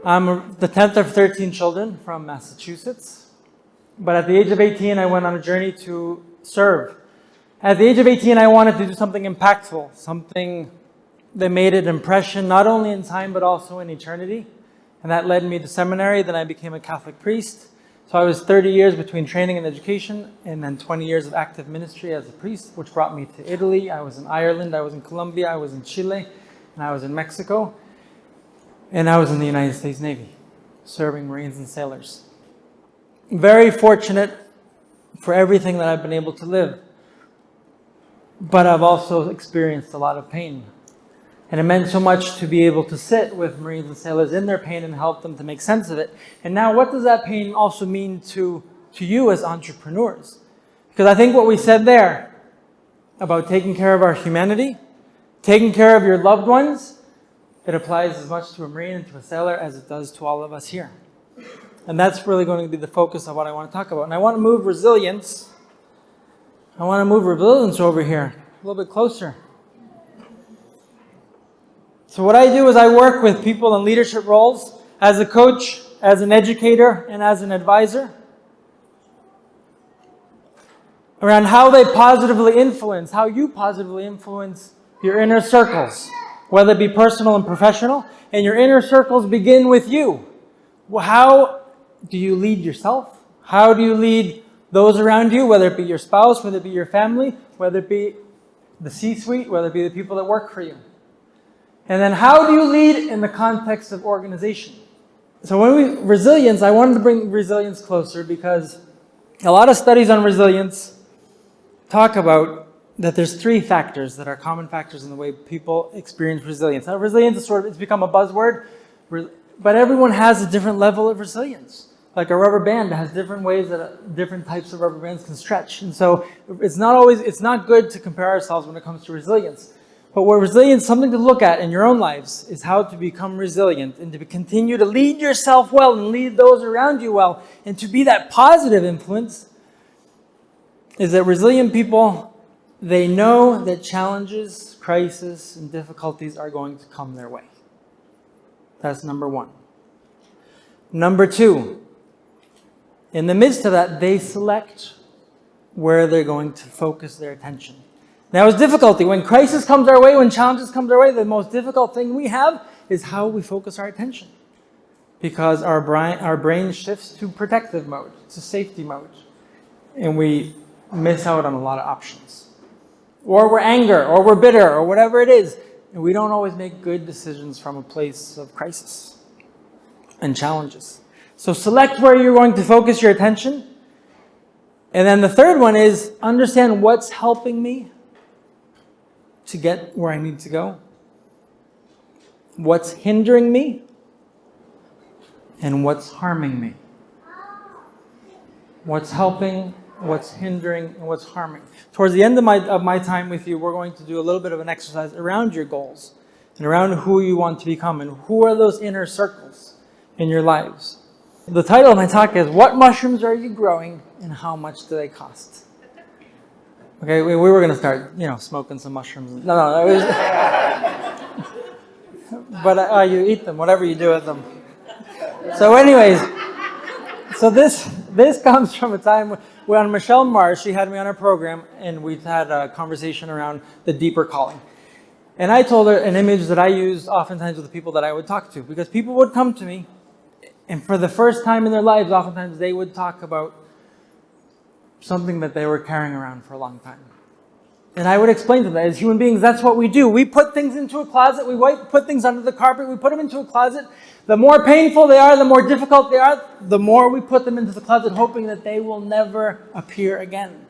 I'm the 10th of 13 children from Massachusetts. But at the age of 18, I went on a journey to serve. At the age of 18, I wanted to do something impactful, something that made an impression not only in time but also in eternity. And that led me to seminary. Then I became a Catholic priest. So I was 30 years between training and education, and then 20 years of active ministry as a priest, which brought me to Italy. I was in Ireland, I was in Colombia, I was in Chile, and I was in Mexico. And I was in the United States Navy, serving Marines and sailors. Very fortunate for everything that I've been able to live. But I've also experienced a lot of pain. And it meant so much to be able to sit with Marines and sailors in their pain and help them to make sense of it. And now what does that pain also mean to you as entrepreneurs? Because I think what we said there about taking care of our humanity, taking care of your loved ones, it applies as much to a Marine and to a sailor as it does to all of us here. And that's really going to be the focus of what I want to talk about. And I want to move resilience. I want to move resilience over here, a little bit closer. So what I do is I work with people in leadership roles as a coach, as an educator, and as an advisor around how they positively influence, how you positively influence your inner circles, whether it be personal and professional. And your inner circles begin with you. Well, how do you lead yourself? How do you lead those around you, whether it be your spouse, whether it be your family, whether it be the C-suite, whether it be the people that work for you? And then how do you lead in the context of organization? So resilience, I wanted to bring resilience closer because a lot of studies on resilience talk about that there's three factors that are common factors in the way people experience resilience. Now, resilience is it's become a buzzword, but everyone has a different level of resilience. Like a rubber band has different ways that different types of rubber bands can stretch. And so it's not good to compare ourselves when it comes to resilience. But what resilience, something to look at in your own lives, is how to become resilient and to continue to lead yourself well and lead those around you well and to be that positive influence. Is that resilient people, they know that challenges, crises, and difficulties are going to come their way. That's number one. Number two, in the midst of that, they select where they're going to focus their attention. Now, it's difficulty. When crisis comes our way, when challenges come our way, the most difficult thing we have is how we focus our attention. Because our brain shifts to protective mode, to safety mode. And we miss out on a lot of options. Or we're angry, or we're bitter, or whatever it is. And we don't always make good decisions from a place of crisis and challenges. So select where you're going to focus your attention. And then the third one is understand what's helping me to get where I need to go, what's hindering me, and what's harming me. What's helping, what's hindering, and what's harming. Towards the end of my time with you, we're going to do a little bit of an exercise around your goals and around who you want to become and who are those inner circles in your lives. The title of my talk is, What Mushrooms Are You Growing and How Much Do They Cost? Okay, we were going to start, smoking some mushrooms. No, it was... but you eat them, whatever you do with them. So anyways, so this comes from a time when Michelle Mars, she had me on her program, and we had a conversation around the deeper calling. And I told her an image that I used oftentimes with the people that I would talk to, because people would come to me, and for the first time in their lives, oftentimes they would talk about something that they were carrying around for a long time. And I would explain to them, as human beings, that's what we do. We put things into a closet, we put things under the carpet, we put them into a closet. The more painful they are, the more difficult they are, the more we put them into the closet, hoping that they will never appear again.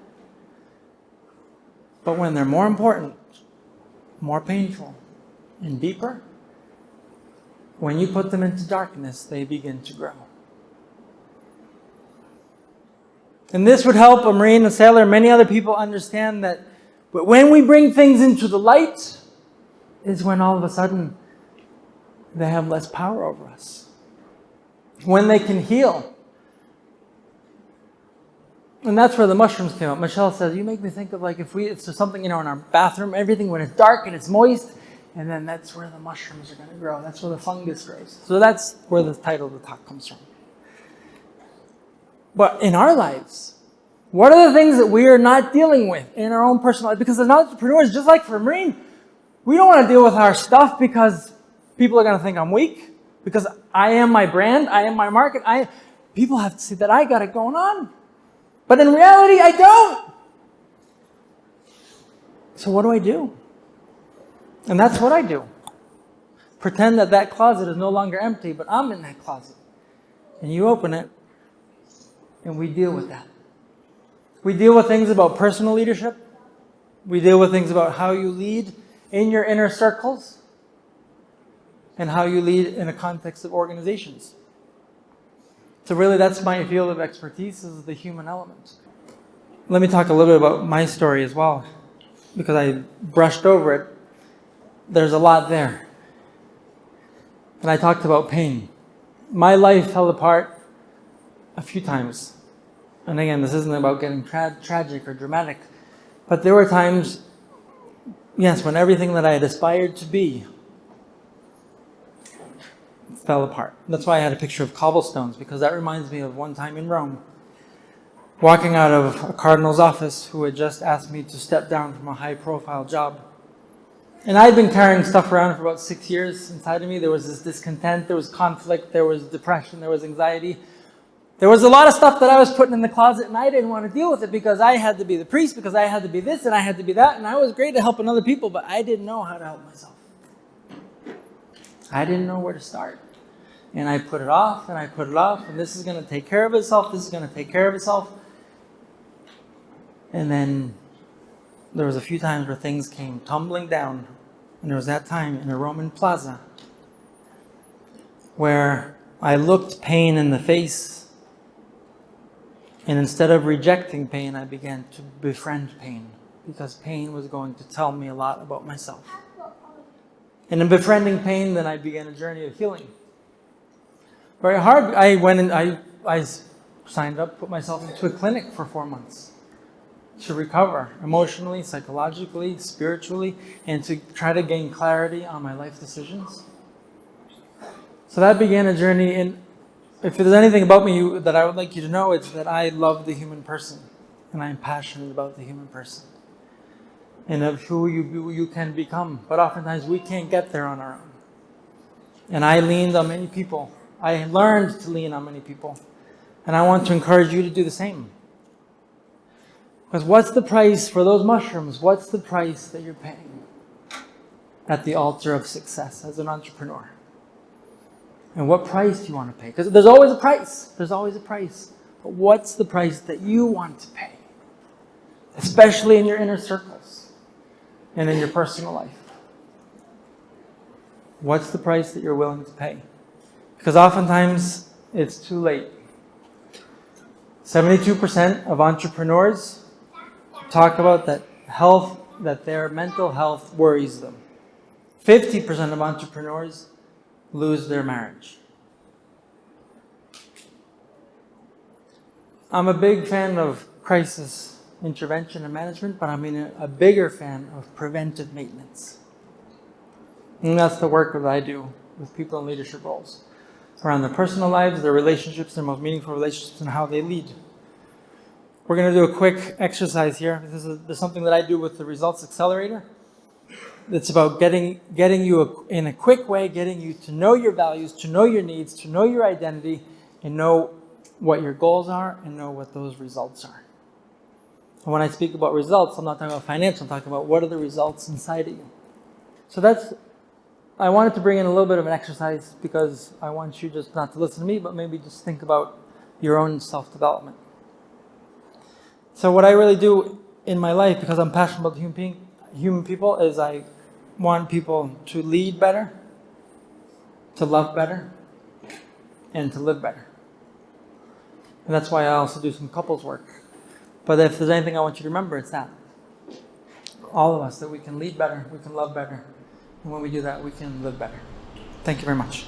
But when they're more important, more painful, and deeper, when you put them into darkness, they begin to grow. And this would help a Marine, a sailor, and many other people understand that but when we bring things into the light is when all of a sudden they have less power over us. When they can heal. And that's where the mushrooms came up. Michelle says, you make me think of like if it's something, in our bathroom, everything when it's dark and it's moist And then that's where the mushrooms are going to grow. That's where the fungus grows. So that's where the title of the talk comes from. But in our lives, what are the things that we are not dealing with in our own personal life? Because as entrepreneurs, just like for Marine, we don't want to deal with our stuff because people are going to think I'm weak. Because I am my brand, I am my market. People have to see that I got it going on. But in reality, I don't. So what do I do? And that's what I do. Pretend that that closet is no longer empty, but I'm in that closet. And you open it, and we deal with that. We deal with things about personal leadership. We deal with things about how you lead in your inner circles and how you lead in a context of organizations. So really, that's my field of expertise, is the human element. Let me talk a little bit about my story as well, because I brushed over it. There's a lot there. And I talked about pain. My life fell apart a few times. And again, this isn't about getting tragic or dramatic, but there were times, yes, when everything that I had aspired to be fell apart. That's why I had a picture of cobblestones, because that reminds me of one time in Rome, walking out of a cardinal's office who had just asked me to step down from a high-profile job. And I'd been carrying stuff around for about 6 years inside of me. There was this discontent, there was conflict, there was depression, there was anxiety. There was a lot of stuff that I was putting in the closet, and I didn't want to deal with it because I had to be the priest, because I had to be this, and I had to be that, and I was great at helping other people, but I didn't know how to help myself. I didn't know where to start. And I put it off, and I put it off, and this is going to take care of itself, this is going to take care of itself. And then there was a few times where things came tumbling down. And there was that time in a Roman plaza where I looked pain in the face, and instead of rejecting pain, I began to befriend pain, because pain was going to tell me a lot about myself. And in befriending pain, then I began a journey of healing. Very hard. I went and I signed up, put myself into a clinic for 4 months to recover emotionally, psychologically, spiritually, and to try to gain clarity on my life decisions. So that began a journey. And if there's anything about me that I would like you to know, it's that I love the human person, and I'm passionate about the human person and of who you can become. But oftentimes we can't get there on our own. And I leaned on many people. I learned to lean on many people. And I want to encourage you to do the same. Because what's the price for those mushrooms? What's the price that you're paying at the altar of success as an entrepreneur? And what price do you want to pay? Because there's always a price. There's always a price. But what's the price that you want to pay? Especially in your inner circles and in your personal life. What's the price that you're willing to pay? Because oftentimes it's too late. 72% of entrepreneurs talk about that their mental health worries them. 50% of entrepreneurs lose their marriage. I'm a big fan of crisis intervention and management, but I'm a bigger fan of preventive maintenance. And that's the work that I do with people in leadership roles, around their personal lives, their relationships, their most meaningful relationships, and how they lead. We're going to do a quick exercise here. This is something that I do with the Results Accelerator. It's about getting you in a quick way, getting you to know your values, to know your needs, to know your identity, and know what your goals are, and know what those results are. And when I speak about results, I'm not talking about financial, I'm talking about what are the results inside of you. So I wanted to bring in a little bit of an exercise, because I want you just not to listen to me, but maybe just think about your own self-development. So what I really do in my life, because I'm passionate about human people, is I want people to lead better, to love better, and to live better. And that's why I also do some couples work. But if there's anything I want you to remember, it's that. All of us, that we can lead better, we can love better. And when we do that, we can live better. Thank you very much.